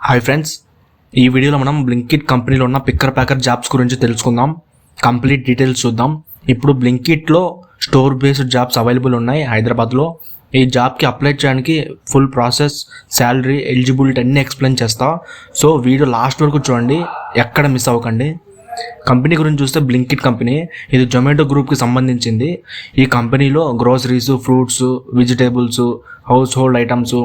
Hi friends, ఈ వీడియోలో మనం బ్లింకిట్ కంపెనీలో ఉన్న పిక్కర్ ప్యాకర్ జాబ్స్ గురించి తెలుసుకుందాం. కంప్లీట్ డీటెయిల్స్ చూద్దాం. ఇప్పుడు బ్లింకిట్లో స్టోర్ బేస్డ్ జాబ్స్ అవైలబుల్ ఉన్నాయి హైదరాబాద్లో. ఈ జాబ్కి అప్లై చేయడానికి ఫుల్ ప్రాసెస్, శాలరీ, ఎలిజిబిలిటీ అన్నీ ఎక్స్ప్లెయిన్ చేస్తా. సో వీడియో లాస్ట్ వరకు చూడండి, ఎక్కడ మిస్ అవ్వకండి. కంపెనీ గురించి చూస్తే బ్లింకిట్ కంపెనీ ఇది జొమాటో గ్రూప్కి సంబంధించింది. ఈ కంపెనీలో groceries, fruits, vegetables, household items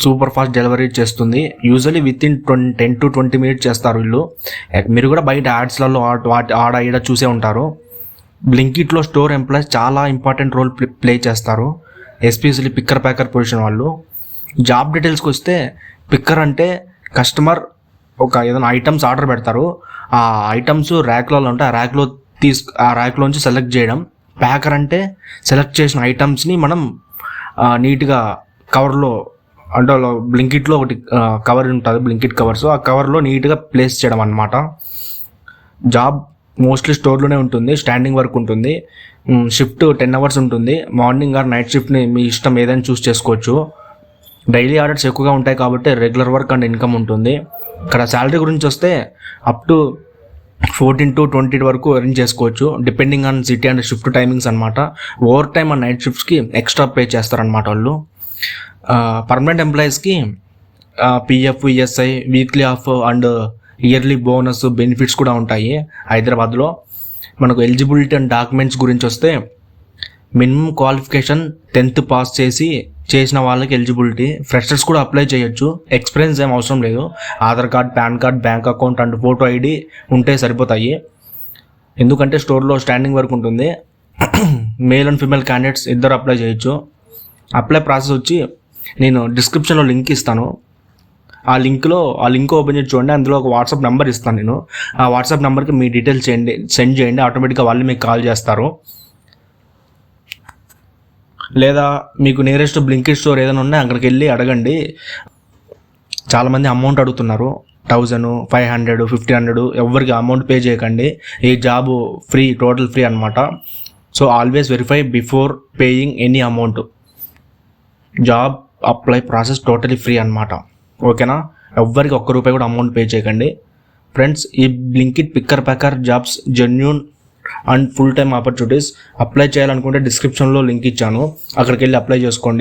super fast delivery చేస్తుంది. Usually within 10 to 20 minutes చేస్తారు వీళ్ళు. మీరు కూడా బయట యాడ్స్లలో ఆడ ఈడ చూసే ఉంటారు. బ్లింకిట్లో స్టోర్ ఎంప్లాయీస్ చాలా ఇంపార్టెంట్ రోల్ ప్లే చేస్తారు, ఎస్పెషల్లీ పిక్కర్ ప్యాకర్ పొజిషన్ వాళ్ళు. జాబ్ డీటెయిల్స్కి వస్తే, పిక్కర్ అంటే కస్టమర్ ఏదైనా ఐటమ్స్ ఆర్డర్ పెడతారు, ఆ ఐటమ్స్ ర్యాక్లలో ఉంటే ఆ ర్యాక్లోంచి సెలెక్ట్ చేయడం. ప్యాకర్ అంటే సెలెక్ట్ చేసిన ఐటమ్స్ని మనం నీట్గా కవర్లో, అంటే బ్లింకిట్లో ఒకటి కవర్ ఉంటుంది, బ్లింకిట్ కవర్స్, ఆ కవర్లో నీట్గా ప్లేస్ చేయడం అన్నమాట. జాబ్ మోస్ట్లీ స్టోర్లోనే ఉంటుంది, స్టాండింగ్ వర్క్ ఉంటుంది. షిఫ్ట్ 10 hours ఉంటుంది. మార్నింగ్ ఆర్ నైట్ షిఫ్ట్ని మీ ఇష్టం ఏదైనా చూస్ చేసుకోవచ్చు. డైలీ ఆర్డర్స్ ఎక్కువగా ఉంటాయి కాబట్టి రెగ్యులర్ వర్క్ అండ్ ఇన్కమ్ ఉంటుంది. ఇక్కడ శాలరీ గురించి వస్తే అప్ టు 14 to 20 వరకు ఎర్న్ చేసుకోవచ్చు, depending on city and shift timings అనమాట. ఓవర్ టైమ్ అండ్ నైట్ షిఫ్ట్స్కి ఎక్స్ట్రా పే చేస్తారనమాట వాళ్ళు. పర్మనెంట్ ఎంప్లాయీస్కి PF, ESI, weekly off and yearly bonus, benefits కూడా ఉంటాయి హైదరాబాద్లో. మనకు ఎలిజిబిలిటీ అండ్ డాక్యుమెంట్స్ గురించి వస్తే, మినిమం క్వాలిఫికేషన్ 10th పాస్ చేసిన వాళ్ళకి ఎలిజిబిలిటీ. ఫ్రెషర్స్ కూడా అప్లై చేయొచ్చు, ఎక్స్పీరియన్స్ ఏం అవసరం లేదు. Aadhaar card, pan card, bank account and photo ID ఉంటే సరిపోతాయి. ఎందుకంటే స్టోర్లో స్టాండింగ్ వర్క్ ఉంటుంది. మేల్ అండ్ ఫీమేల్ క్యాండిడేట్స్ ఇద్దరు అప్లై చేయొచ్చు. అప్లై ప్రాసెస్ వచ్చి, నేను డిస్క్రిప్షన్లో లింక్ ఇస్తాను. ఆ లింక్ ఓపెన్ చేసి చూడండి. అందులో ఒక వాట్సాప్ నెంబర్ ఇస్తాను నేను. ఆ వాట్సాప్ నెంబర్కి మీ డీటెయిల్స్ సెండ్ చేయండి, ఆటోమేటిక్గా వాళ్ళు మీకు కాల్ చేస్తారు. లేదా మీకు నియరెస్ట్ బ్లింకిట్ స్టోర్ ఏదైనా ఉన్నా అక్కడికి వెళ్ళి అడగండి. చాలామంది అమౌంట్ అడుగుతున్నారు, 1000, 500, 1500. ఎవరికి అమౌంట్ పే చేయకండి. ఈ జాబ్ ఫ్రీ, టోటల్ ఫ్రీ అనమాట. So always verify before paying any amount. Job apply process totally free అనమాట. ఓకేనా? ఎవ్వరికి ₹1 కూడా అమౌంట్ పే చేయకండి. ఫ్రెండ్స్, ఈ Blinkit picker packer jobs genuine and full time opportunities. Apply చేయాలనుకుంటే డిస్క్రిప్షన్లో లింక్ ఇచ్చాను, అక్కడికి వెళ్ళి అప్లై చేసుకోండి.